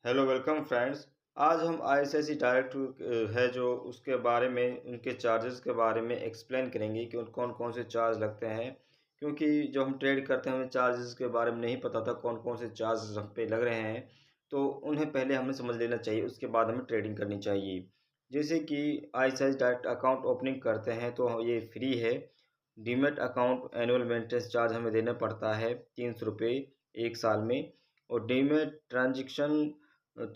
Hello welcome friends. आज हम ICIC direct है जो उसके बारे में उनके चार्जेस के बारे में एक्सप्लेन करेंगे कि कौन कौन से चार्ज लगते हैं। क्योंकि जब हम ट्रेड करते हैं हमें चार्जेस के बारे में नहीं पता था कौन कौन से चार्जेस हम पे लग रहे हैं, तो उन्हें पहले हमें समझ लेना चाहिए, उसके बाद हमें ट्रेडिंग करनी चाहिए। जैसे कि आईसीआईसी डायरेक्ट अकाउंट ओपनिंग करते हैं तो ये फ्री है। Demat account annual maintenance charge हमें देना पड़ता है 300 रुपये एक साल में। और डीमेट ट्रांजेक्शन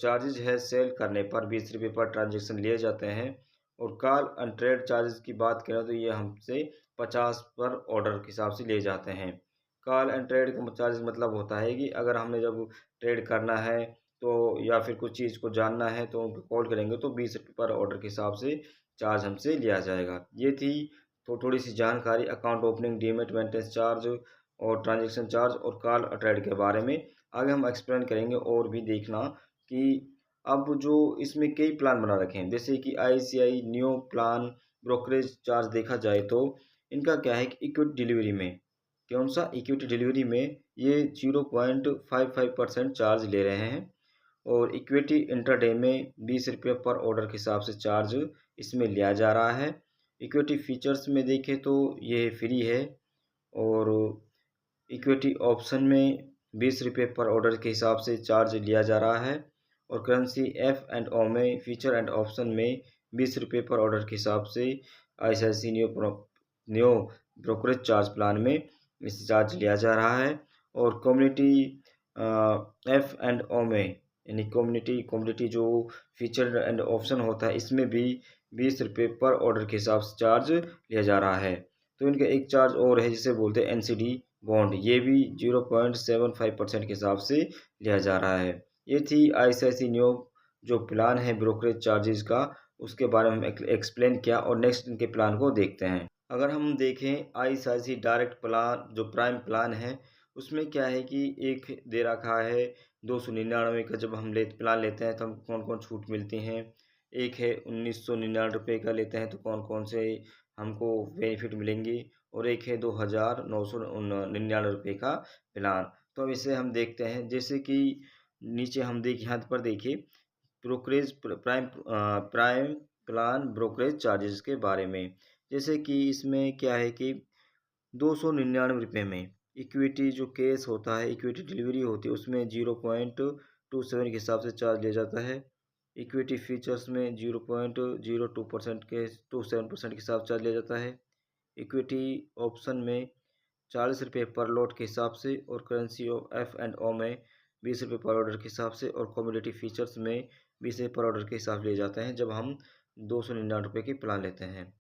चार्जेज है सेल करने पर 20 रुपये पर ट्रांजेक्शन लिए जाते हैं। और कॉल एंड ट्रेड चार्जेस की बात करें तो ये हमसे 50 पर ऑर्डर के हिसाब से लिए जाते हैं। कॉल एंड ट्रेड का चार्जेस मतलब होता है कि अगर हमें जब ट्रेड करना है तो या फिर कुछ चीज़ को जानना है तो उनको कॉल करेंगे तो 20 रुपये पर ऑर्डर के हिसाब से चार्ज हमसे लिया जाएगा। ये थी तो थोड़ी सी जानकारी account opening, demat maintenance charge और ट्रांजेक्शन चार्ज और कॉल और ट्रेड के बारे में। आगे हम एक्सप्लेन करेंगे और भी देखना कि अब जो इसमें कई प्लान बना रखे हैं, जैसे कि ICI new plan brokerage charge देखा जाए तो इनका क्या है कि इक्विटी डिलीवरी में, कौन सा इक्विटी डिलीवरी में ये 0.55% चार्ज ले रहे हैं। और इक्विटी इंट्राडे में 20 रुपये पर ऑर्डर के हिसाब से चार्ज इसमें लिया जा रहा है। इक्विटी फीचर्स में देखें तो ये फ्री है। और इक्विटी ऑप्शन में 20 रुपये पर ऑर्डर के हिसाब से चार्ज लिया जा रहा है। और करेंसी एफ एंड ओ में फीचर एंड ऑप्शन में 20 रुपये पर ऑर्डर के हिसाब से ICICI new brokerage charge plan में इस चार्ज लिया जा रहा है। और कम्युनिटी एफ एंड ओ में यानी कम्युनिटी जो फीचर एंड ऑप्शन होता है इसमें भी 20 रुपये पर ऑर्डर के हिसाब से चार्ज लिया जा रहा है। तो इनका एक चार्ज और है जिसे बोलते हैं एनसीडी बॉन्ड, ये भी 0.75% के हिसाब से लिया जा रहा है। ये थी आईसीआईसी न्यू जो प्लान है ब्रोकरेज चार्जेस का, उसके बारे में एक्सप्लेन किया। और नेक्स्ट इनके प्लान को देखते हैं। अगर हम देखें आईसीआईसी डायरेक्ट प्लान जो प्राइम प्लान है उसमें क्या है कि एक दे रखा है 299 का। जब हम प्लान लेते हैं तो हम कौन कौन छूट मिलती हैं। एक है 1999 का लेते हैं तो कौन कौन से हमको बेनिफिट मिलेंगे। और एक है 2999 का प्लान। तो अब इसे हम देखते हैं, जैसे कि नीचे हम यहाँ पर देखिए brokerage prime plan brokerage charges के बारे में। जैसे कि इसमें क्या है कि 299 रुपये में इक्विटी जो केस होता है, इक्विटी डिलीवरी होती है उसमें 0.27 के हिसाब से चार्ज लिया जाता है। इक्विटी फीचर्स में 0.02% के 27% के हिसाब से चार्ज लिया जाता है। इक्विटी ऑप्शन में 40 रुपये पर लॉट के हिसाब से। और करेंसी ऑफ एफ एंड ओ में 20 रुपये पर ऑर्डर के हिसाब से। और कम्युनिटी फीचर्स में 20 रुपये पर ऑर्डर के हिसाब से लिए जाते हैं जब हम 299 रुपये की प्लान लेते हैं।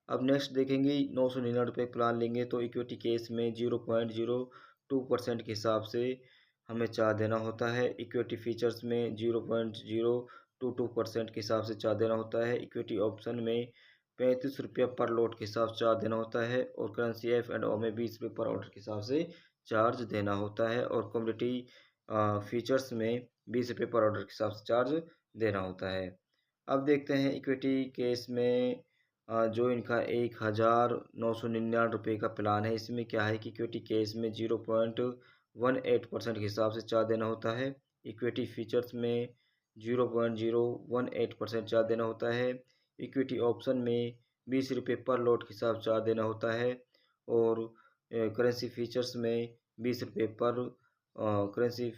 अब नेक्स्ट देखेंगे 999 प्लान लेंगे तो इक्विटी केस में 0.02% के हिसाब से हमें चार्ज देना होता है। इक्विटी फीचर्स में 0.022% के हिसाब से चार्ज देना होता है। इक्विटी ऑप्शन में 35 रुपये पर लॉट के हिसाब से चार्ज देना होता है। और करेंसी एफ एंड ओ में 20 रुपये पर ऑर्डर के हिसाब से चार्ज देना होता है। और कम्युनिटी फीचर्स में 20 रुपये पर ऑर्डर के हिसाब से चार्ज देना होता है। अब देखते हैं इक्विटी केस में जो इनका 1999 का प्लान है, इसमें क्या है कि इक्विटी केस में 0.18% के हिसाब से चार्ज देना होता है। इक्विटी फीचर्स में 0.018% चार्ज देना होता है। इक्विटी ऑप्शन में 20 रुपये पर लॉट के हिसाब से चार्ज देना होता है। और करेंसी फीचर्स में 20 रुपये पर करेंसी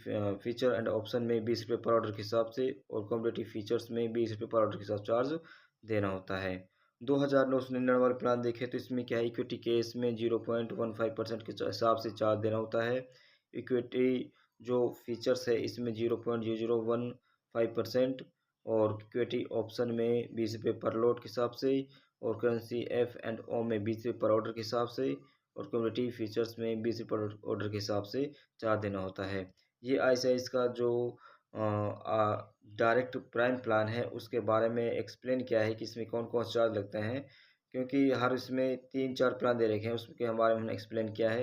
फीचर एंड ऑप्शन में 20 रुपये पर ऑर्डर के हिसाब से। और कम्युनिटी फीचर्स में 20 रुपये पर ऑर्डर के हिसाब से चार्ज देना होता है। 2999 वाला प्लान देखें तो इसमें क्या है, इक्विटी केस में 0.15% के हिसाब से चार्ज देना होता है। इक्विटी जो फीचर्स है इसमें 0.0015%। और इक्विटी ऑप्शन में 20 रुपये पर लॉट के हिसाब से। और करेंसी एफ एंड ओ में 20 रुपये पर ऑर्डर के हिसाब से। और कम्युनिटी फीचर्स में 20 रुपये पर ऑर्डर के हिसाब से चार्ज देना होता है। ये आईसीआईसी का जो डायरेक्ट प्राइम प्लान है उसके बारे में एक्सप्लेन किया है कि इसमें कौन कौन चार्ज लगते हैं। क्योंकि हर इसमें 3-4 प्लान दे रखे हैं उसके बारे में हमने एक्सप्लेन किया है।